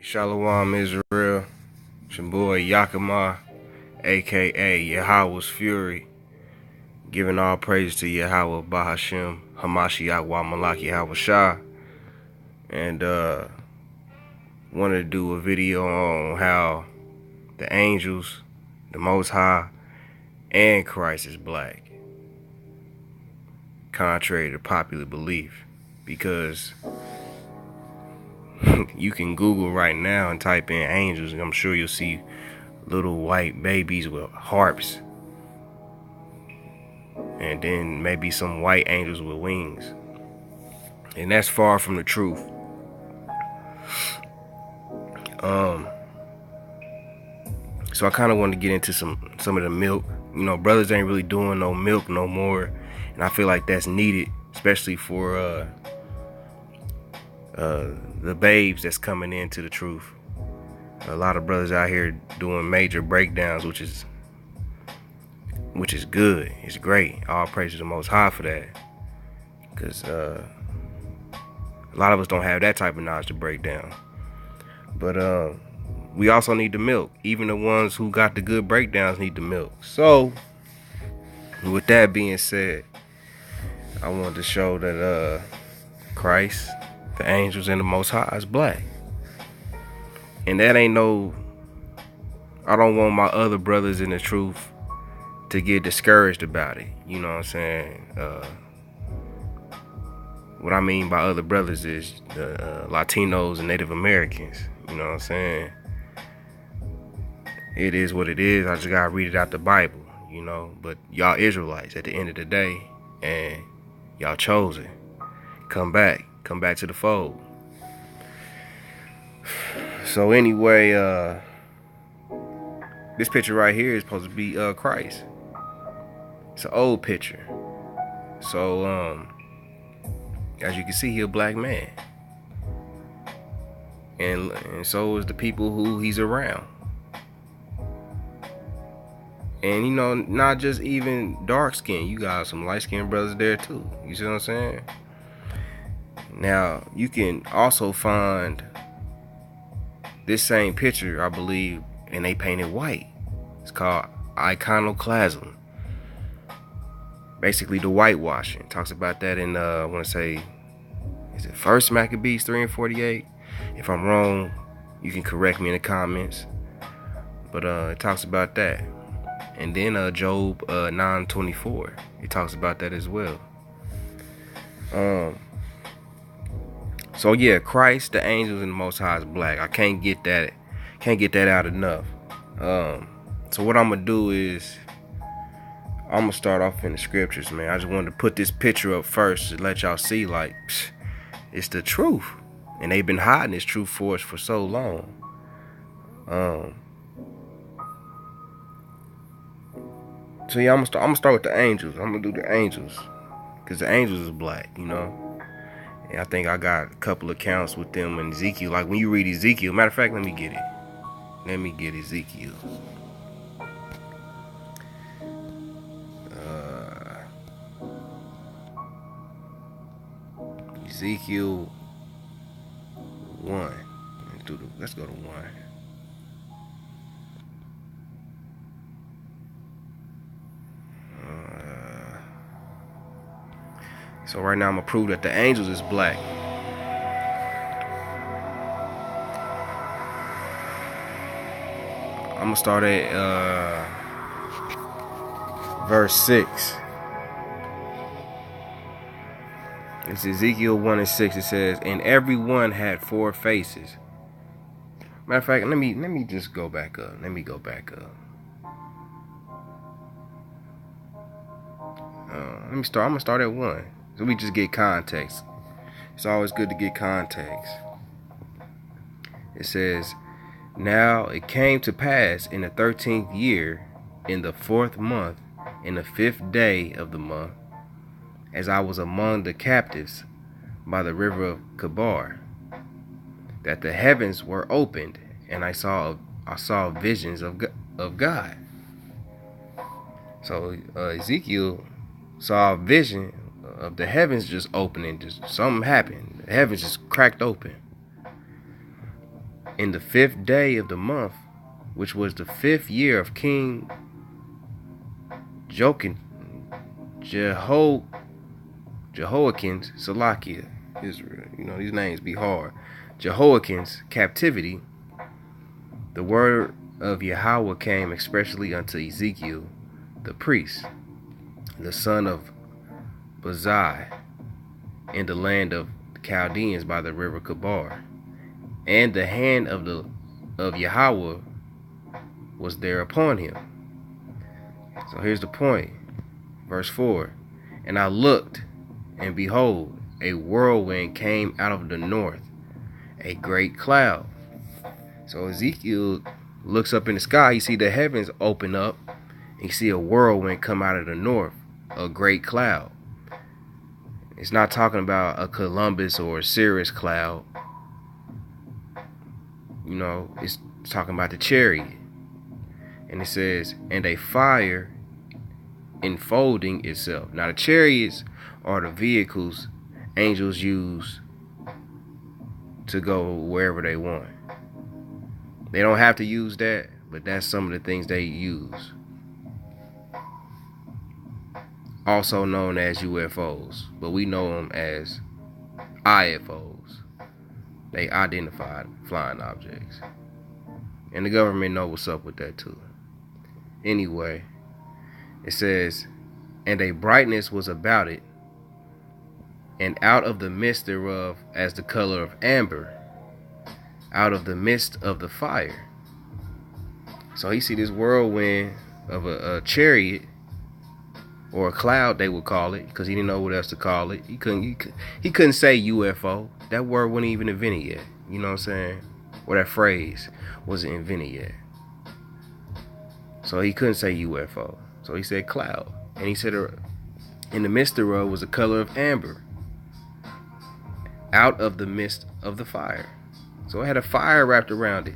Shalom Israel, it's your boy Yakamah, aka Yahawah's Fury, giving all praise to Yahawah, Bahashem, Hamashiach, Malaki, Yahawashi, and wanted to do a video on how the angels, the Most High, and Christ is black, contrary to popular belief, because you can Google right now and type in angels, and I'm sure you'll see little white babies with harps, and then maybe some white angels with wings, and that's far from the truth. So I kind of wanted to get into some of the milk. You know, brothers ain't really doing no milk no more, and I feel like that's needed, especially for the babes that's coming into the truth. A lot of brothers out here doing major breakdowns, which is good. It's great. All praise to the Most High for that, because a lot of us don't have that type of knowledge to break down. But we also need the milk. Even the ones who got the good breakdowns need the milk. So with that being said, I wanted to show that Christ, the angels, and the Most High is black. And that ain't no, I don't want my other brothers in the truth to get discouraged about it. You know what I'm saying? What I mean by other brothers is the Latinos and Native Americans. You know what I'm saying? It is what it is. I just gotta read it out the Bible, you know. But y'all Israelites at the end of the day, and y'all chosen. Come back to the fold. So anyway, this picture right here is supposed to be Christ. It's an old picture. So as you can see, he a black man, and so is the people who he's around. And you know, not just even dark skin, you got some light skinned brothers there too. You see what I'm saying? Now you can also find this same picture, I believe, and they painted white. It's called iconoclasm. Basically the whitewashing. It talks about that in I want to say, is it First Maccabees 3 and 48? If I'm wrong, you can correct me in the comments. But it talks about that. And then Job 9:24, it talks about that as well. So yeah, Christ, the angels, and the Most High is black. I can't get that out enough. So what I'm gonna do is I'm gonna start off in the scriptures, man. I just wanted to put this picture up first to let y'all see, like, it's the truth, and they've been hiding this truth for us for so long. So yeah, I'm gonna start with the angels. I'm gonna do the angels, because the angels is black, you know. And I think I got a couple accounts with them in Ezekiel. Like when you read Ezekiel, matter of fact, let me get it. Let me get Ezekiel. Ezekiel 1. Let's go to 1. So right now I'm gonna prove that the angels is black. I'm gonna start at verse 6. It's Ezekiel 1 and 6. It says, and every one had 4 faces. Matter of fact, let me just go back up. Let me go back up. I'm gonna start at 1. So we just get context. It's always good to get context. It says, now it came to pass in the 13th year, in the 4th month, in the 5th day of the month, as I was among the captives by the river of Kabar, that the heavens were opened, and I saw visions of God. So Ezekiel saw a vision of the heavens just opening. Just something happened. The heavens just cracked open. In the 5th day of the month, which was the 5th year of King Jehoiakim's Salakia, Israel. You know, these names be hard. Jehoiakim's captivity, the word of Yahawah came expressly unto Ezekiel, the priest, the son of Brotha, in the land of the Chaldeans by the river Kabar. And the hand of Yahawah was there upon him. So here's the point. Verse 4. And I looked, and behold, a whirlwind came out of the north, a great cloud. So Ezekiel looks up in the sky, you see the heavens open up, and you see a whirlwind come out of the north, a great cloud. It's not talking about a Columbus or a Cirrus cloud. You know, it's talking about the chariot. And it says, and a fire enfolding itself. Now the chariots are the vehicles angels use to go wherever they want. They don't have to use that, but that's some of the things they use. Also known as UFOs, but we know them as IFOs. They identified flying objects. And the government know what's up with that too. Anyway, it says, and a brightness was about it, and out of the midst thereof as the color of amber, out of the midst of the fire. So he see this whirlwind of a chariot, or a cloud they would call it, because he didn't know what else to call it. He couldn't say UFO. That word wasn't even invented yet. You know what I'm saying? Or that phrase wasn't invented yet. So he couldn't say UFO. So he said cloud. And he said in the midst thereof was a color of amber, out of the midst of the fire. So it had a fire wrapped around it.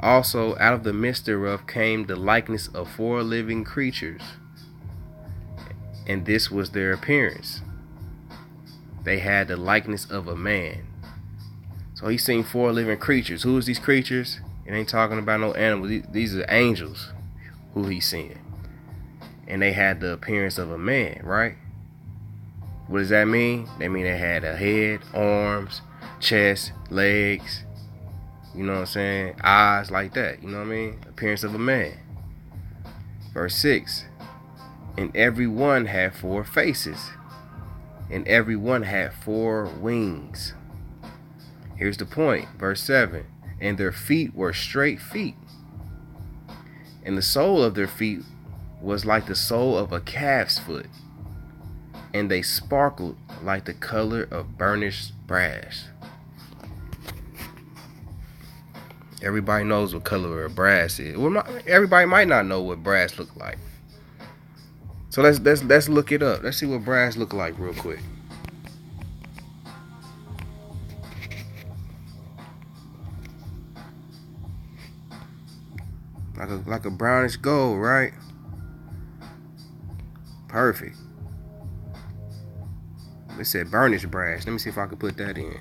Also out of the midst thereof came the likeness of 4 living creatures. And this was their appearance. They had the likeness of a man. So he's seen 4 living creatures. Who is these creatures? It ain't talking about no animals. These are angels who he's seeing. And they had the appearance of a man, right? What does that mean? That mean they had a head, arms, chest, legs, you know what I'm saying? Eyes, like that, you know what I mean? Appearance of a man. Verse 6. And every one had 4 faces, and every one had 4 wings. Here's the point. Verse 7. And their feet were straight feet, and the sole of their feet was like the sole of a calf's foot, and they sparkled like the color of burnished brass. Everybody knows what color of brass is. Well, everybody might not know what brass look like. So let's look it up. Let's see what brass look like real quick. Like a brownish gold, right? Perfect. It said burnished brass. Let me see if I can put that in.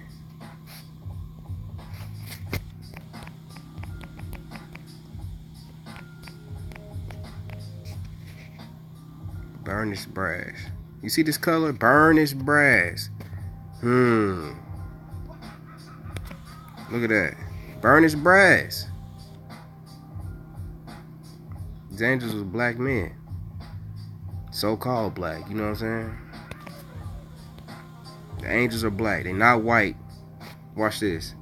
Burnished brass. You see this color? Burnished brass. Look at that. Burnished brass. These angels was black men. So-called black. You know what I'm saying? The angels are black. They're not white. Watch this.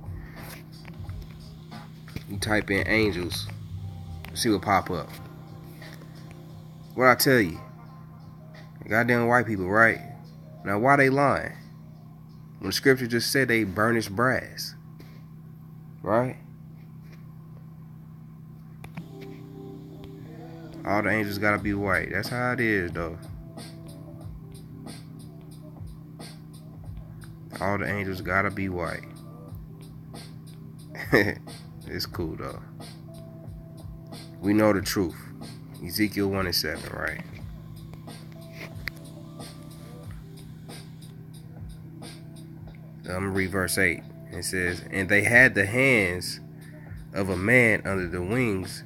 You type in angels. See what pop up. What I tell you? Goddamn white people, right? Now, why they lying? When the scripture just said they burnished brass. Right? All the angels gotta be white. That's how it is, though. All the angels gotta be white. It's cool, though. We know the truth. Ezekiel 1:7, right? I'm gonna read verse 8. It says, and they had the hands of a man under the wings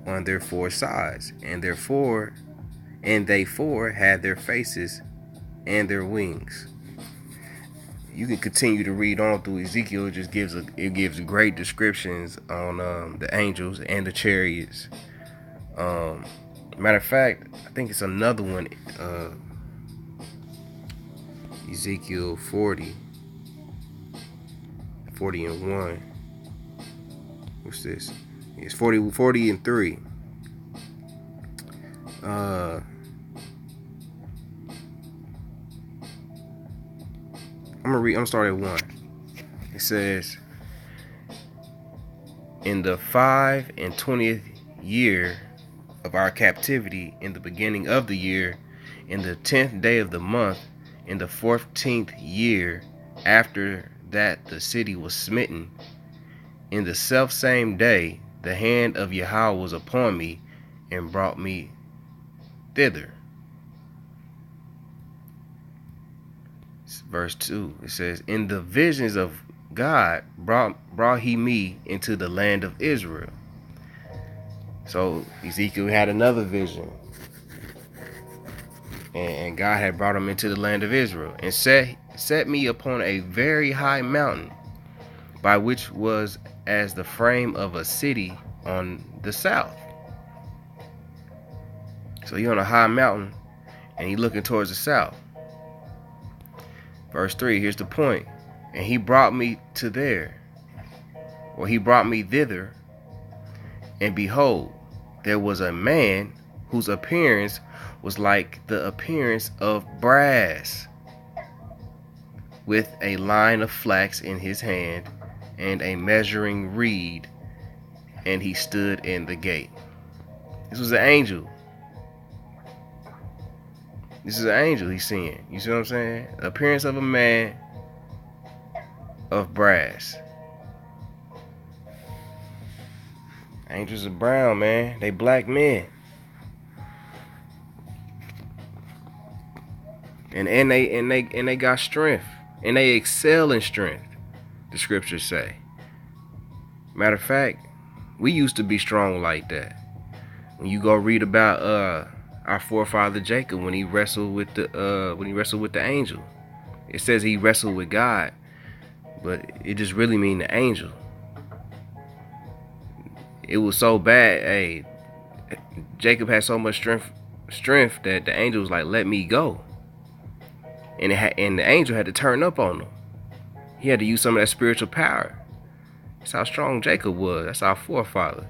on their four sides, and they four had their faces and their wings. You can continue to read on through Ezekiel. It just gives great descriptions on the angels and the chariots. Matter of fact, I think it's another one, Ezekiel 40 and 1. What's this? It's 40 and 3. I'm gonna start at 1. It says, in the 25th year of our captivity, in the beginning of the year, in the 10th day of the month, in the 14th year after that the city was smitten, in the selfsame day the hand of Yahawah was upon me and brought me thither. Verse 2, it says, in the visions of God brought he me into the land of Israel. So Ezekiel had another vision, and God had brought him into the land of Israel, and set me upon a very high mountain, by which was as the frame of a city on the south. So you're on a high mountain, and you're looking towards the south. Verse 3, here's the point. And he brought me to there, or he brought me thither, and behold, there was a man whose appearance was like the appearance of brass, with a line of flax in his hand, and a measuring reed, and he stood in the gate. This was an angel. This is an angel he's seeing. You see what I'm saying? The appearance of a man of brass. Angels are brown, man. They black men. And they got strength. And they excel in strength, the scriptures say. Matter of fact, we used to be strong like that. When you go read about our forefather Jacob, when he wrestled with the angel, it says he wrestled with God, but it just really mean the angel. It was so bad, hey, Jacob had so much strength that the angel was like, let me go. And the angel had to turn up on him. He had to use some of that spiritual power. That's how strong Jacob was. That's our forefather.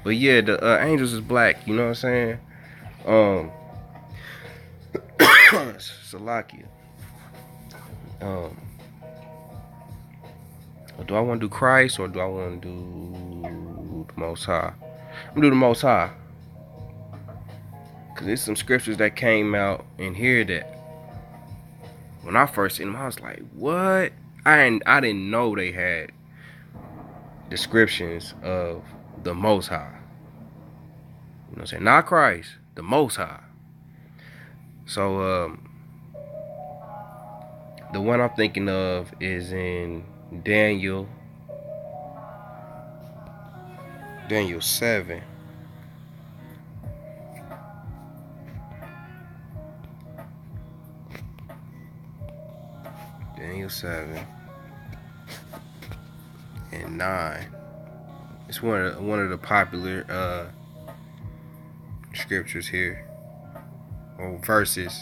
But yeah, the angels is black. You know what I'm saying? Salakia. Do I want to do Christ or do I want to do the Most High? I'm gonna do the Most High, cause there's some scriptures that came out in here that when I first seen them, I was like, what? I didn't know they had descriptions of the Most High. You know what I'm saying? Not Christ, the Most High. So the one I'm thinking of is in Daniel 7. Daniel 7 and 9. It's one of the popular scriptures here, or verses,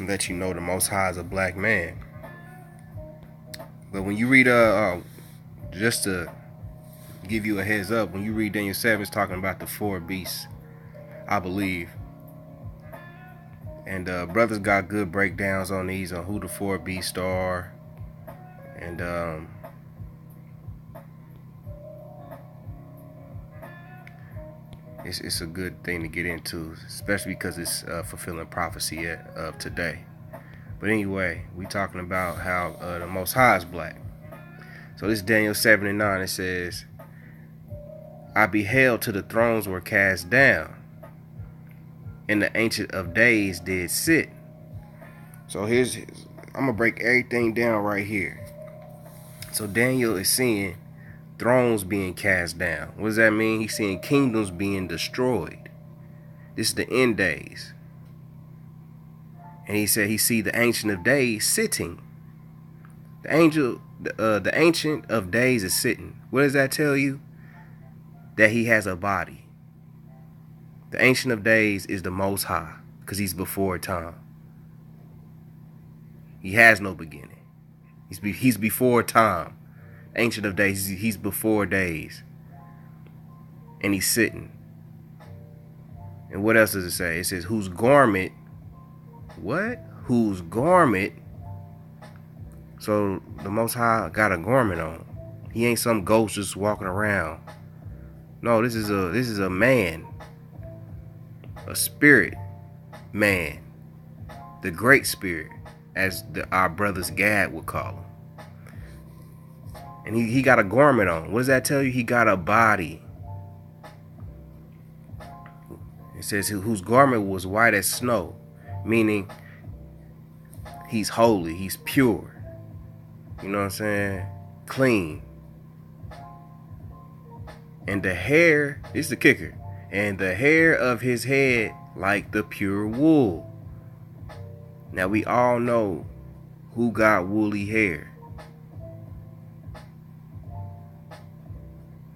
let you know the Most High is a black man. But when you read just to give you a heads up, when you read Daniel 7, it's talking about the 4 beasts, I believe. And brothers got good breakdowns on these, on who the 4 beasts are. And it's a good thing to get into, especially because it's fulfilling prophecy of today. But anyway, we talking about how the Most High is black. So this is Daniel 7 and 9. It says, I beheld till the thrones were cast down, and the Ancient of Days did sit. So here's gonna break everything down right here. So Daniel is seeing thrones being cast down. What does that mean? He's seeing kingdoms being destroyed. This is the end days. And he said he see the Ancient of Days sitting. The Ancient of Days is sitting. What does that tell you? That he has a body. The Ancient of Days is the Most High, because he's before time. He has no beginning. He's before time. Ancient of Days, he's before days. And he's sitting. And what else does it say? It says, whose garment, what? Whose garment? So the Most High got a garment on. He ain't some ghost just walking around. No, this is a man. A spirit man. The great spirit, as our brothers Gad would call him. And he got a garment on. What does that tell you? He got a body. It says whose garment was white as snow, meaning he's holy, he's pure. You know what I'm saying? Clean. And the hair, this is the kicker, and the hair of his head like the pure wool. Now we all know who got woolly hair.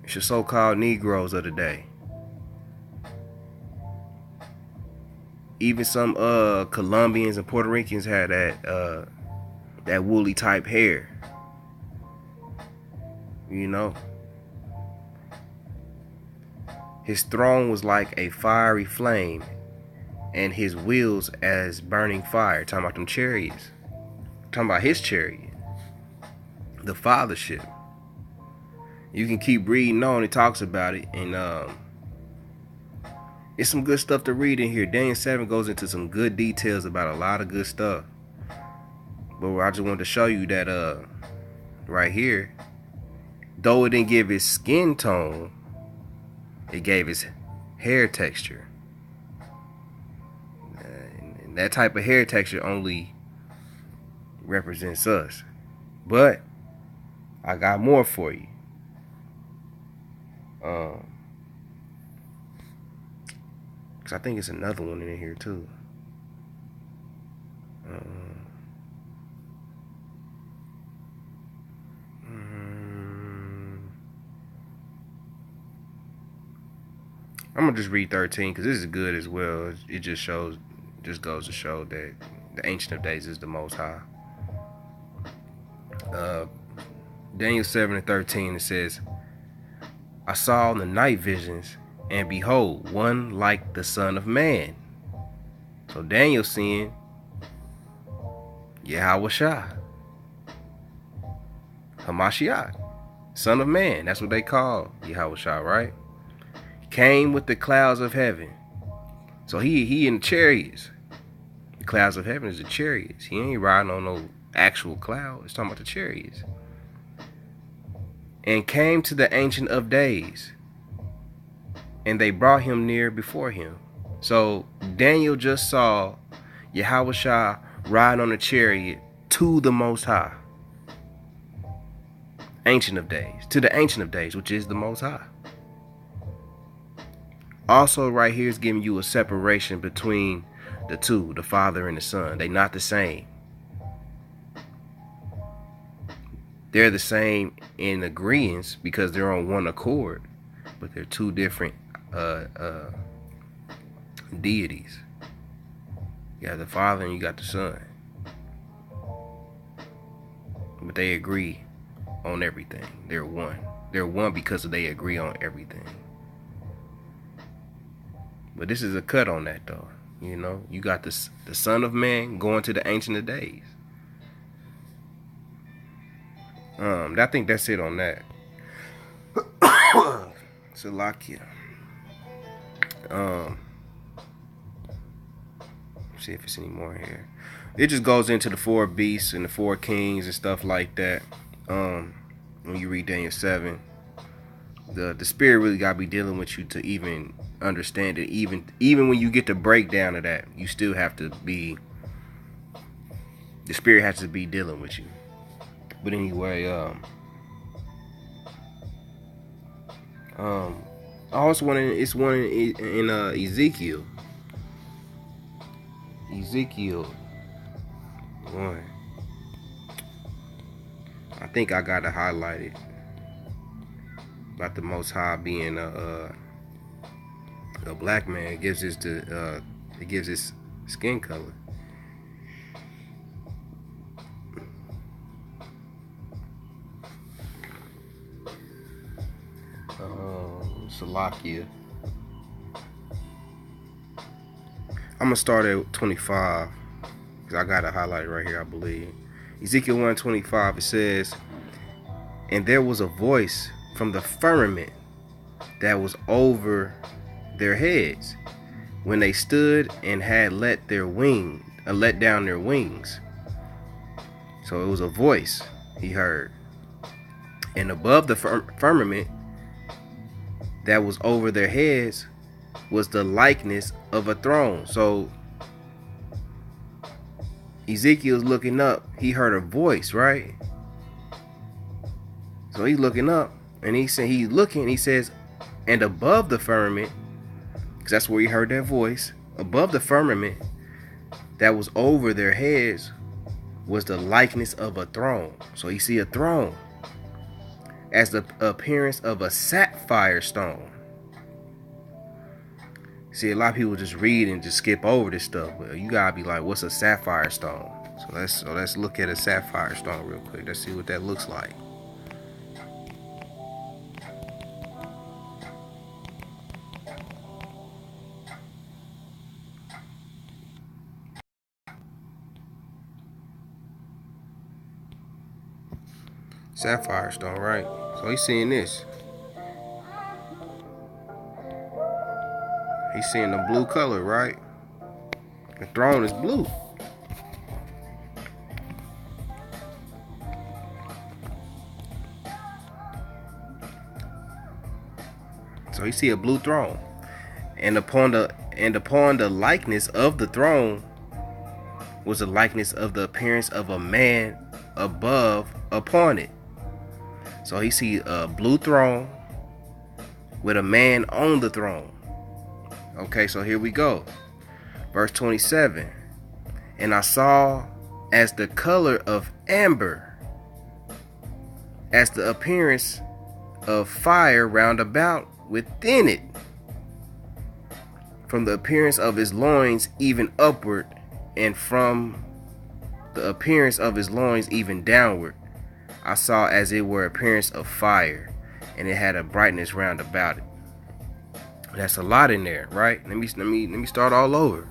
It's your so-called Negroes of the day. Even some Colombians and Puerto Ricans had that woolly type hair. You know. His throne was like a fiery flame, and his wheels as burning fire. Talking about them chariots. Talking about his chariot. The fathership. You can keep reading on. It talks about it, and it's some good stuff to read in here. Daniel 7 goes into some good details about a lot of good stuff. But I just wanted to show you that right here, though it didn't give his skin tone, it gave his hair texture. And that type of hair texture only represents us. But I got more for you. Cause I think it's another one in here too. I'm gonna just read 13 because this is good as well. It just goes to show that the Ancient of Days is the Most High. Daniel 7:13, it says, I saw in the night visions, and behold, one like the Son of Man. So Daniel seeing Yahawashi, Hamashiach, Son of Man. That's what they call Yahawashi, right? Came with the clouds of heaven. So he in the chariots. The clouds of heaven is the chariots. He ain't riding on no actual cloud. It's talking about the chariots. And came to the Ancient of Days, and they brought him near before him. So Daniel just saw Yahawashi riding on a chariot to the Most High. Ancient of Days. To the Ancient of Days, which is the Most High. Also right here is giving you a separation between the two, the Father and the Son. They're not the same. They're the same in agreeance because they're on one accord, but they're two different deities. You got the Father and you got the Son. But they agree on everything. They're one. They're one because they agree on everything. But this is a cut on that though. You know, you got the Son of Man going to the Ancient of Days. I think that's it on that. Salakia. See if it's any more here. It just goes into the 4 beasts and the 4 kings and stuff like that. When you read Daniel 7, the spirit really gotta be dealing with you to even understand it. Even when you get the breakdown of that, you still have to be The spirit has to be dealing with you. But anyway, I also want to. It's one in Ezekiel. Ezekiel 1. I think I got it highlighted about the Most High being a black man. It gives his skin color. Salakia. I'm gonna start at 25 because I got it highlighted right here, I believe. Ezekiel 1:25. It says, "And there was a voice from the firmament that was over their heads when they stood and had let down their wings." So it was a voice he heard, and above the firmament that was over their heads was the likeness of a throne. So Ezekiel's looking up. He heard a voice, right? So he's looking up, and he says, and above the firmament, because that's where he heard that voice, above the firmament that was over their heads was the likeness of a throne. So you see a throne as the appearance of a sapphire stone. See, a lot of people just read and just skip over this stuff, but you gotta be like, what's a sapphire stone? So let's look at a sapphire stone real quick. Let's see what that looks like. Sapphire stone, right? So he's seeing this. He's seeing the blue color, right? The throne is blue. So you see a blue throne, and upon the likeness of the throne was the likeness of the appearance of a man upon it. So he see a blue throne with a man on the throne. Okay, so here we go. Verse 27. And I saw as the color of amber, as the appearance of fire round about within it, from the appearance of his loins even upward, and from the appearance of his loins even downward, I saw as it were appearance of fire, and it had a brightness round about it. That's a lot in there, right? Let me start all over.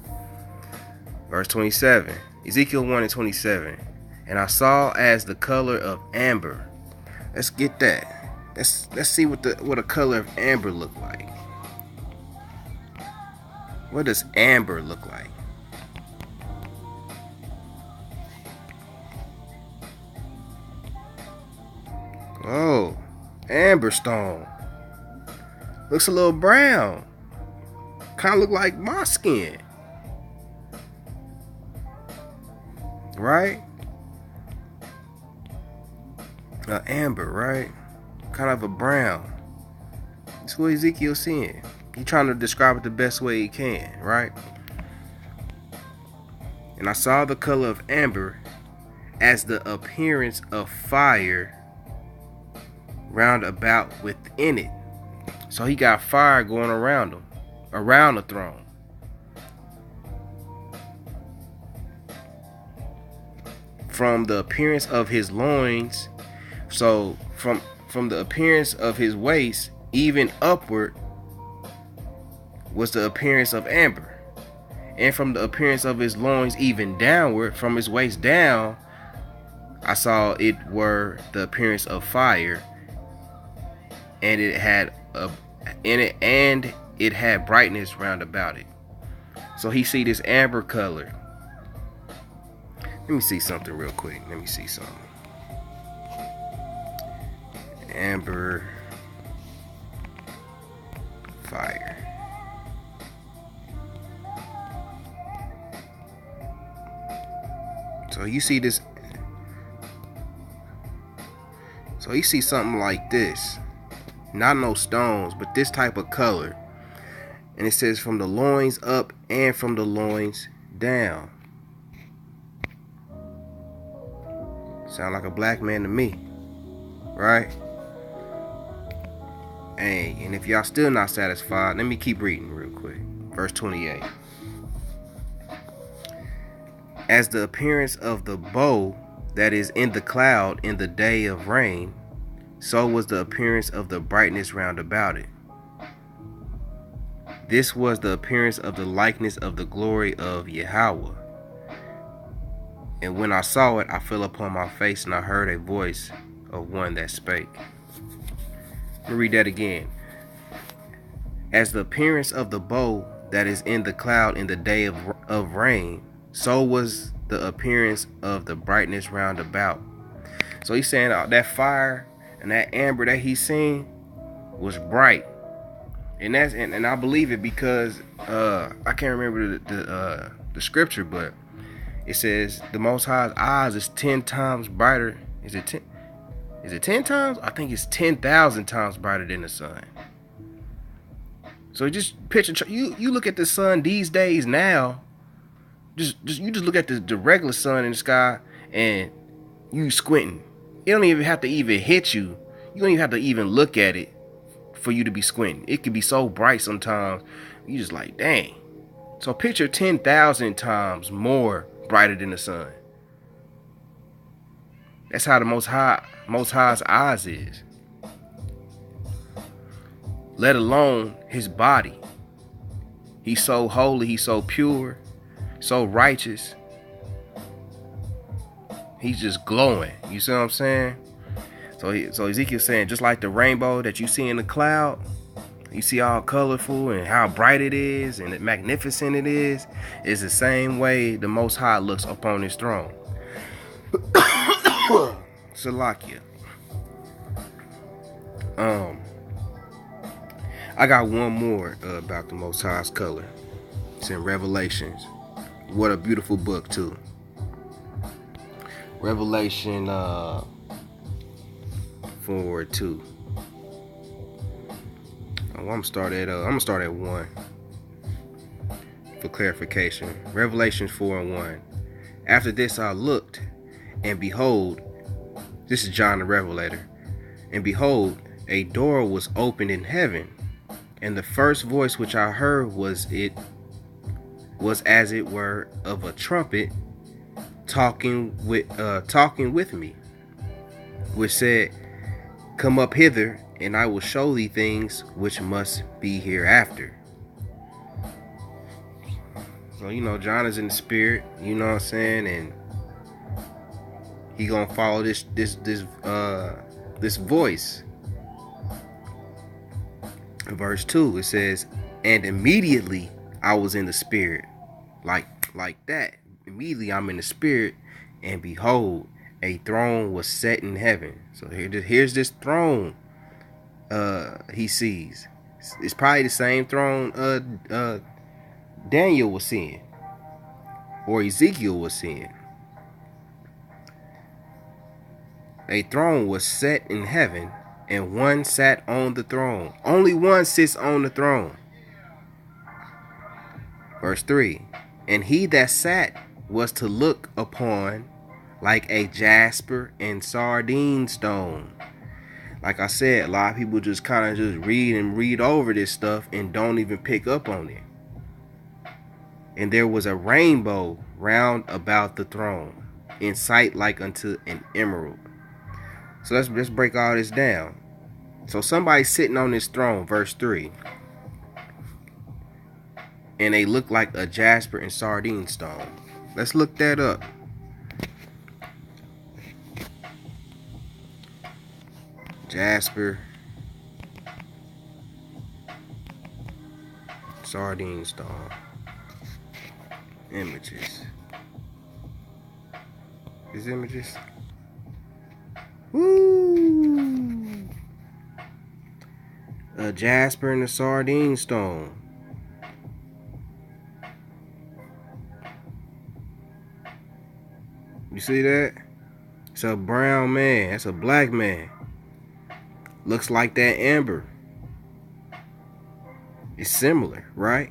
Verse 27. Ezekiel 1:27. And I saw as the color of amber. Let's get that. Let's see what a color of amber look like. What does amber look like? Oh, amber stone. Looks a little brown. Kind of look like my skin. Right? Amber, right? Kind of a brown. That's what Ezekiel's seeing. He's trying to describe it the best way he can, right? And I saw the color of amber as the appearance of fire round about within it. So he got fire going around him, around the throne. From the appearance of his loins, so from the appearance of his waist even upward was the appearance of amber, and from the appearance of his loins even downward, from his waist down, I saw it were the appearance of fire, and it had brightness round about it. So he see this amber color. Let me see something real quick. Let me see something. Amber fire. So you see this. So you see something like this. Not no stones, but this type of color. And it says from the loins up and from the loins down. Sound like a black man to me. Right? Hey, and if y'all still not satisfied, let me keep reading real quick. Verse 28. As the appearance of the bow that is in the cloud in the day of rain, so was the appearance of the brightness round about it. This was the appearance of the likeness of the glory of Yahawah. And when I saw it, I fell upon my face, and I heard a voice of one that spake. Let me read that again. As the appearance of the bow that is in the cloud in the day of rain, so was the appearance of the brightness round about. So he's saying that fire and that amber that he's seeing was bright. And that's and I believe it because I can't remember the scripture, but it says the Most High's eyes is 10 times brighter. Is it 10? Is it 10 times? I think it's 10,000 times brighter than the sun. So just picture you look at the sun these days now. Just look at the regular sun in the sky and you squinting. It don't even have to even hit you. You don't even have to even look at it for you to be squinting. It can be so bright sometimes. You just like, dang. So picture 10,000 times more brighter than the sun. That's how the Most High's eyes is. Let alone his body. He's so holy. He's so pure. So righteous. He's just glowing. You see what I'm saying? So Ezekiel's saying, just like the rainbow that you see in the cloud, you see all colorful and how bright it is and magnificent it is the same way the Most High looks upon his throne. Salakia. I got one more about the Most High's color. It's in Revelations. What a beautiful book too. Revelation 4:2. I'm gonna start at 1 for clarification. Revelation 4:1. After this I looked, and behold, this is John the Revelator, and behold, a door was opened in heaven, and the first voice which I heard was as it were of a trumpet talking with me, which said, Come up hither, and I will show thee things which must be hereafter. So John is in the spirit, you know what I'm saying, and he gonna follow this voice. In verse 2 it says, and immediately I was in the spirit, like that. Immediately I'm in the spirit, and behold, a throne was set in heaven. So here's this throne he sees. It's probably the same throne Daniel was seeing, or Ezekiel was seeing. A throne was set in heaven, and one sat on the throne. Only one sits on the throne. Verse 3. And he that sat was to look upon like a jasper and sardine stone. Like I said, a lot of people just kind of just read over this stuff and don't even pick up on it. And there was a rainbow round about the throne, in sight like unto an emerald. So let's break all this down. So somebody's sitting on this throne, verse 3. And they look like a jasper and sardine stone. Let's look that up. Jasper, sardine stone. Images. These images. Woo! A jasper and a sardine stone. You see that? It's a brown man. That's a black man. Looks like that amber. It's similar, right?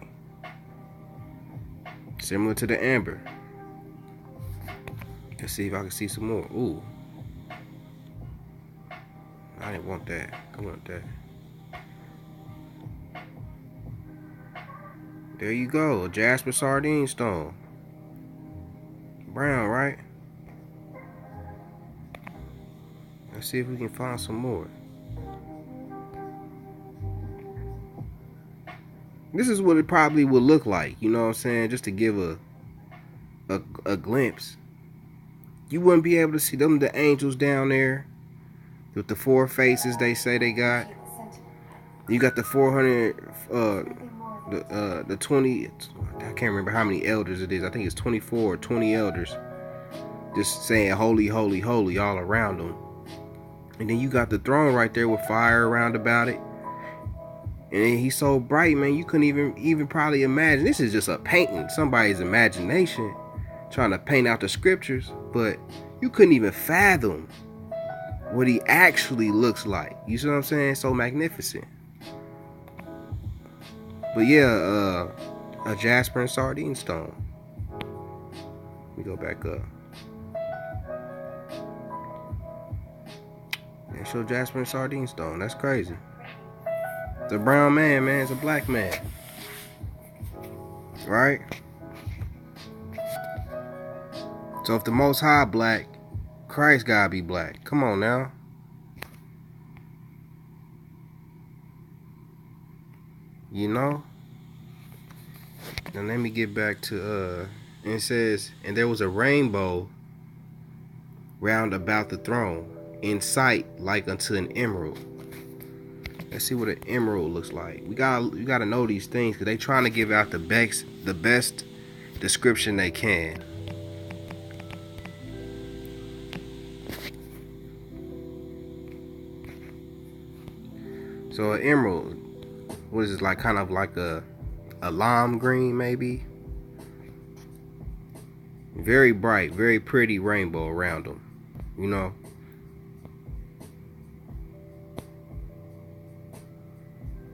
Similar to the amber. Let's see if I can see some more. Ooh. I didn't want that. I want that. There you go. A Jasper sardine stone. Brown, right? Let's see if we can find some more. This is what it probably would look like, you know what I'm saying? Just to give a glimpse. You wouldn't be able to see them, the angels down there with the 4 faces they say they got. You got the 400, the 20, I can't remember how many elders it is. I think it's 24 or 20 elders just saying holy, holy, holy all around them. And then you got the throne right there with fire around about it. And he's so bright, man, you couldn't even probably imagine. This is just a painting, somebody's imagination trying to paint out the scriptures, but you couldn't even fathom what he actually looks like. You see what I'm saying? So magnificent. But yeah, a jasper and sardine stone. Let me go back up. And show jasper and sardine stone. That's crazy. It's a brown man, man. It's a black man. Right? So if the Most High black, Christ gotta be black. Come on now. You know? Now let me get back to and it says, and there was a rainbow round about the throne, in sight like unto an emerald. Let's see what an emerald looks like. We gotta know these things because they trying to give out the best description they can. So an emerald, what is it, like kind of like a lime green maybe? Very bright, very pretty rainbow around them, you know.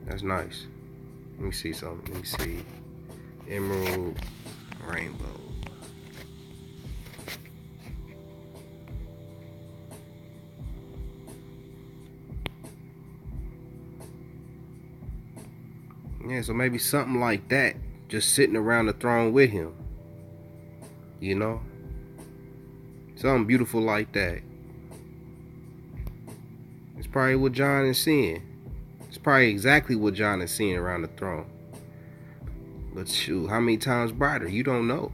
That's nice. Let me see something. Let me see. Emerald rainbow. Yeah, so maybe something like that, just sitting around the throne with him. You know? Something beautiful like that. It's probably what John is seeing. It's probably exactly what John is seeing around the throne. But shoot, how many times brighter? You don't know.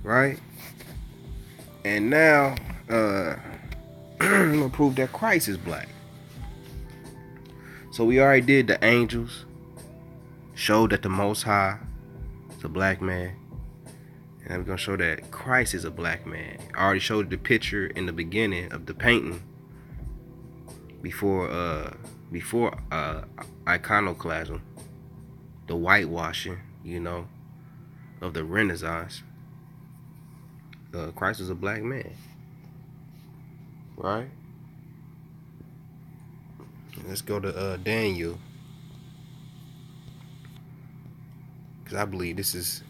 Right? And now, I'm gonna prove that Christ is black. So we already did the angels. Showed that the Most High is a black man. And I'm gonna show that Christ is a black man. I already showed the picture in the beginning of the painting. Before iconoclasm, the whitewashing, you know, of the Renaissance. Christ is a black man, right? Let's go to Daniel, because I believe this is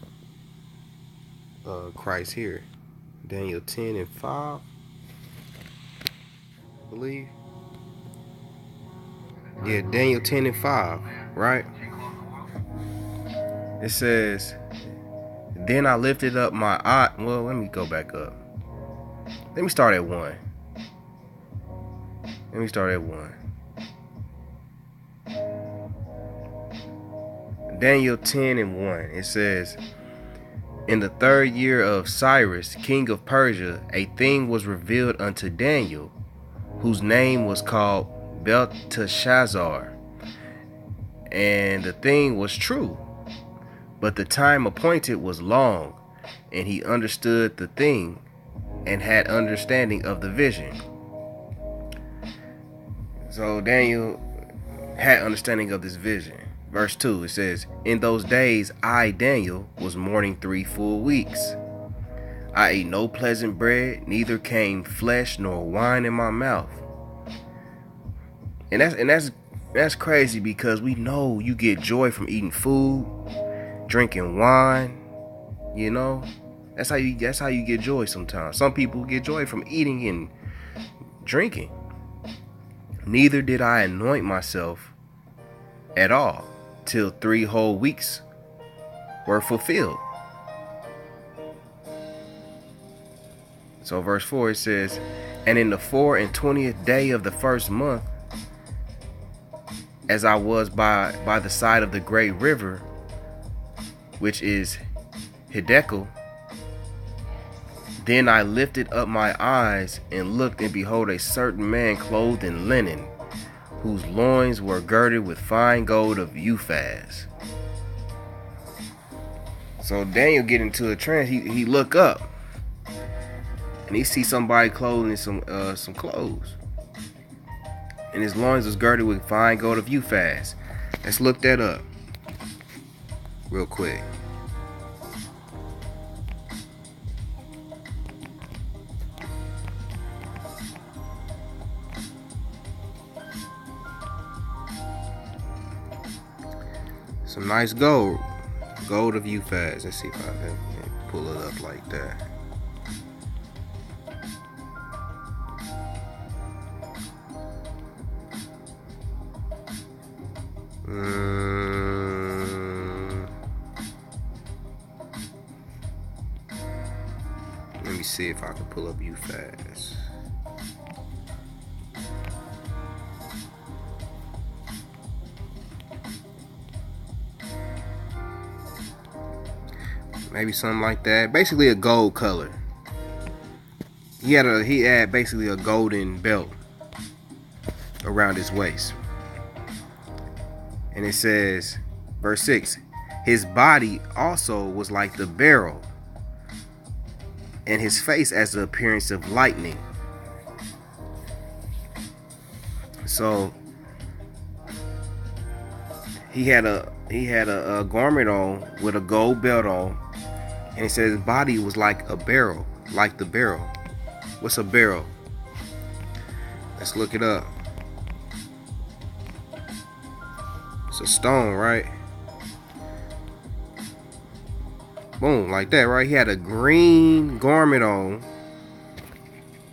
Christ here. Daniel 10:5, I believe. Yeah, Daniel 10:5, right? It says, then I lifted up my eye. Well, let me go back up. Let me start at 1. Let me start at 1. Daniel 10:1. It says, in the 3rd year of Cyrus, king of Persia, a thing was revealed unto Daniel, whose name was called Belteshazzar, and the thing was true, but the time appointed was long, and he understood the thing and had understanding of the vision. So Daniel had understanding of this vision. Verse 2, it says, in those days I, Daniel, was mourning 3 full weeks. I ate no pleasant bread, neither came flesh nor wine in my mouth. And that's crazy, because we know you get joy from eating food, drinking wine, you know. That's how you get joy sometimes. Some people get joy from eating and drinking. Neither did I anoint myself at all till 3 whole weeks were fulfilled. So verse 4, it says, and in the 24th day of the first month, as I was by the side of the great river, which is Hiddekel, then I lifted up my eyes and looked, and behold, a certain man clothed in linen, whose loins were girded with fine gold of Uphaz. So Daniel get into a trance. He look up, and he see somebody clothed in some clothes, and his loins was girded with fine gold of Uphaz. Let's look that up real quick. Some nice gold of Uphaz. Let's see if I can pull it up like that. Let me see if I can pull up Uphaz. Maybe something like that. Basically a gold color. He had basically a golden belt around his waist. And it says, verse 6, his body also was like the beryl, and his face as the appearance of lightning. So he had a garment on with a gold belt on, and it says his body was like a beryl, like the beryl. What's a beryl? Let's look it up. It's a stone, right? Boom, like that, right? He had a green garment on,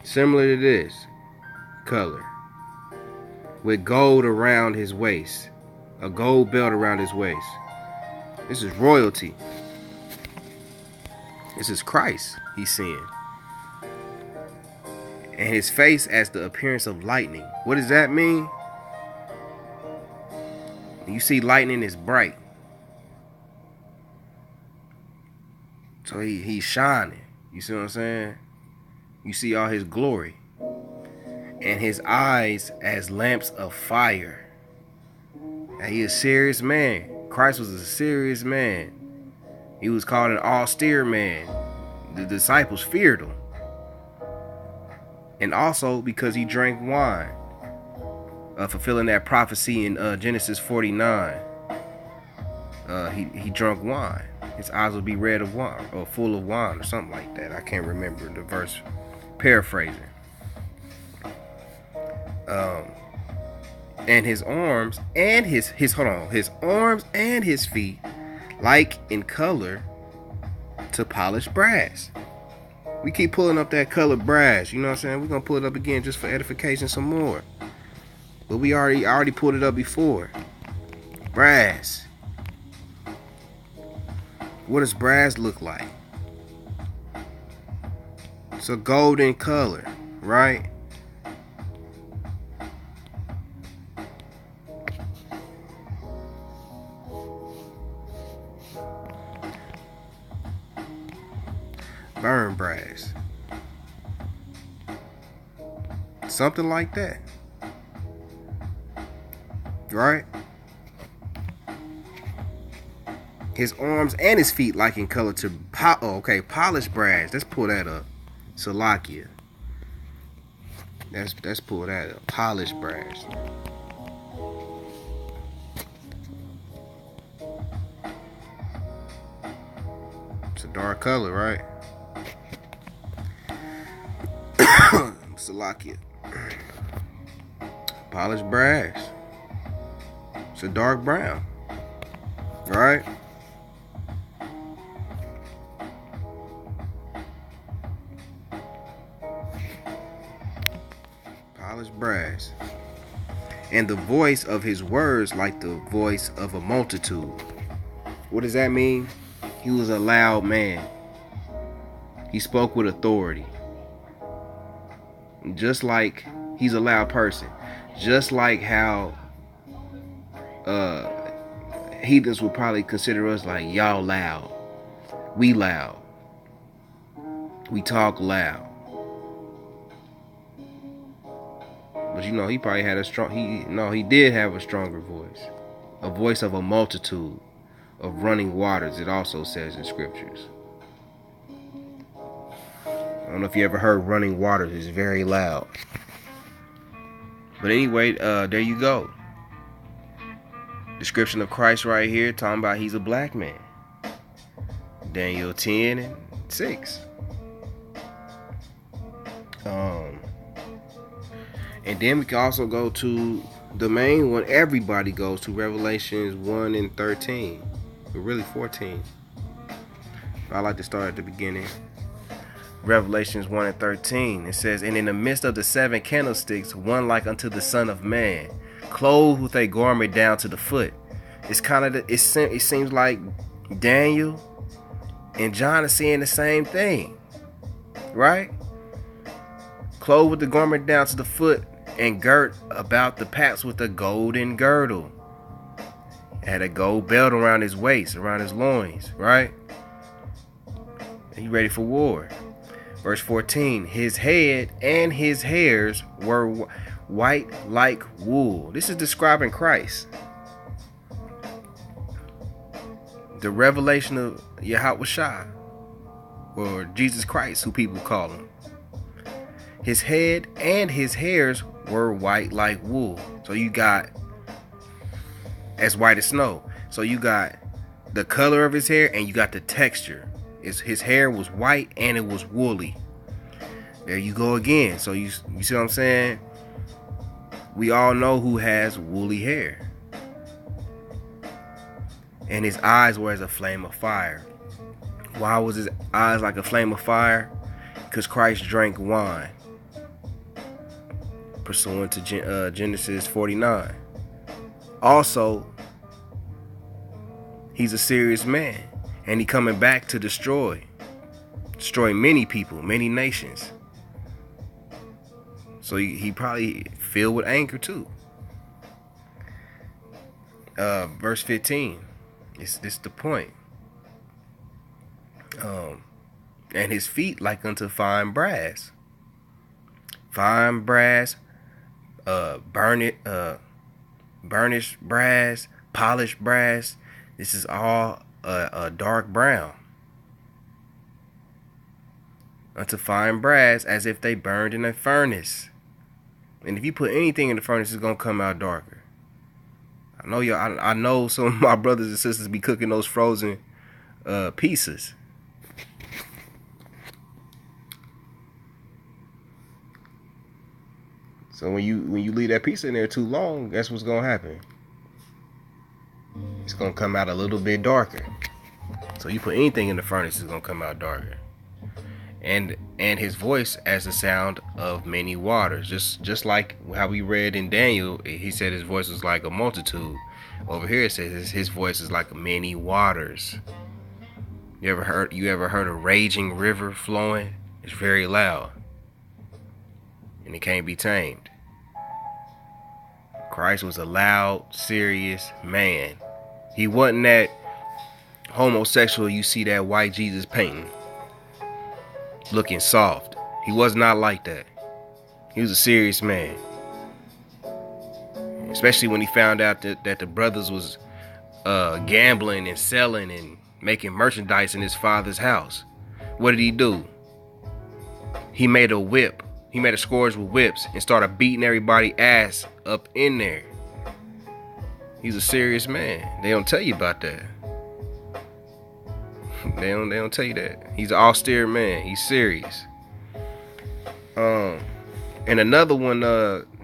similar to this color, with gold around his waist, a gold belt around his waist. This is royalty. This is Christ he's seeing. And his face as the appearance of lightning. What does that mean? You see lightning is bright. So he's shining. You see what I'm saying? You see all his glory. And his eyes as lamps of fire. Now he is a serious man. Christ was a serious man. He was called an austere man. The disciples feared him. And also because he drank wine. Fulfilling that prophecy in Genesis 49. He drank wine. His eyes will be red of wine, or full of wine, or something like that. I can't remember the verse. Paraphrasing. And his arms and his arms and his feet, like in color to polished brass. We keep pulling up that colored brass. You know what I'm saying? We're gonna pull it up again just for edification some more. But I already pulled it up before. Brass. What does brass look like? It's a golden color, right? Burn brass. Something like that. Right? His arms and his feet like in color to polished brass. Let's pull that up. Salakia. Let's pull that up. Polished brass. It's a dark color, right? Salakia. Polished brass. It's a dark brown. Right? Polished brass. And the voice of his words like the voice of a multitude. What does that mean? He was a loud man. He spoke with authority. Just like he's a loud person. Just like how heathens would probably consider us like y'all loud. We loud. We talk loud. But you know, he probably had he did have a stronger voice. A voice of a multitude of running waters, it also says in scriptures. I don't know if you ever heard running waters. It's very loud. But anyway, there you go. Description of Christ right here, talking about he's a black man. Daniel 10 and 6. And then we can also go to the main one everybody goes to, Revelations 1 and 13. But really 14. I like to start at the beginning. Revelations 1 and 13. It says, and in the midst of the 7 candlesticks, one like unto the Son of Man, clothed with a garment down to the foot. It's kind of it seems like Daniel and John are saying the same thing, right? Clothed with the garment down to the foot, and girt about the paps with a golden girdle. Had a gold belt around his waist, around his loins, right? And he ready for war. Verse 14, his head and his hairs were white like wool. This is describing Christ. The revelation of Yahawashi, or Jesus Christ, who people call him. His head and his hairs were white like wool. So you got as white as snow. So you got the color of his hair and you got the texture. His hair was white and it was woolly. There you go again. So you see what I'm saying? We all know who has woolly hair. And his eyes were as a flame of fire. Why was his eyes like a flame of fire? Because Christ drank wine. Pursuant to Genesis 49. Also, he's a serious man. And he coming back to destroy many people, many nations. So he probably filled with anger too. Verse 15. It's the point. And his feet like unto fine brass. Fine brass, burnished brass, polished brass. This is all a dark brown. Unto fine brass, as if they burned in a furnace. And if you put anything in the furnace, it's gonna come out darker. I know some of my brothers and sisters be cooking those frozen pieces. So when you leave that piece in there too long, that's what's gonna happen. It's gonna come out a little bit darker. So you put anything in the furnace, it's gonna come out darker. And his voice as the sound of many waters. Just like how we read in Daniel, he said his voice was like a multitude. Over here it says his voice is like many waters. You ever heard a raging river flowing? It's very loud. And it can't be tamed. Christ was a loud, serious man. He wasn't that homosexual you see that white Jesus painting, looking soft. He was not like that. He was a serious man. Especially when he found out that the brothers was gambling and selling and making merchandise in his father's house. What did he do? He made a whip. He made a scourge with whips and started beating everybody's ass up in there. He's a serious man. They don't tell you about that. They don't tell you that. He's an austere man. He's serious. And another one,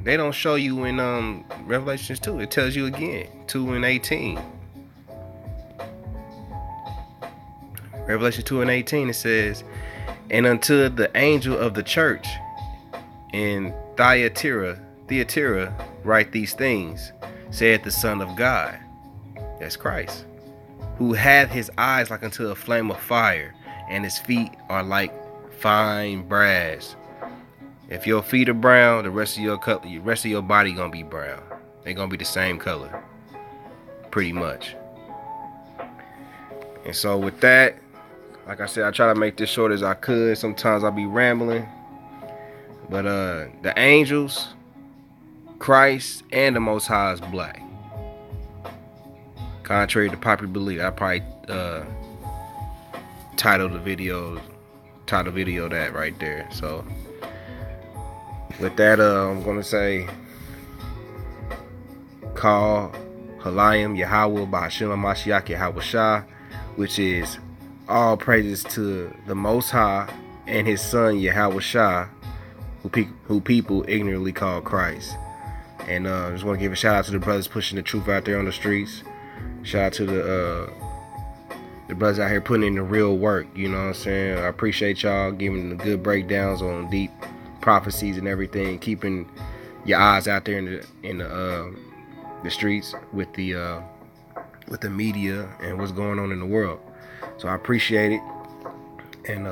they don't show you in Revelations 2. It tells you again, 2:18. Revelation 2:18, it says, and unto the angel of the church in Thyatira write these things, saith the Son of God, that's Christ, who hath his eyes like unto a flame of fire, and his feet are like fine brass. If your feet are brown, the rest of your body gonna be brown. They're gonna be the same color, pretty much. And so with that, like I said, I try to make this short as I could. Sometimes I'll be rambling. But the angels, Christ, and the Most High is black. Contrary to popular belief, I probably title video that right there. So with that, I'm gonna say, call halayam Yahawah by Hashem Mashiach Yahawashi, which is all praises to the Most High and His Son Yahawashi, who people ignorantly call Christ. And just want to give a shout out to the brothers pushing the truth out there on the streets. Shout out to the brothers out here putting in the real work. You know what I'm saying? I appreciate y'all giving the good breakdowns on deep prophecies and everything, keeping your eyes out there in the streets with the media and what's going on in the world. So I appreciate it. And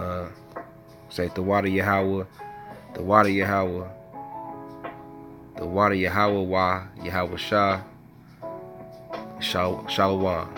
say the water Yahawah, the water Yahawah, the water Yahawah, Yahawashi, Shalom.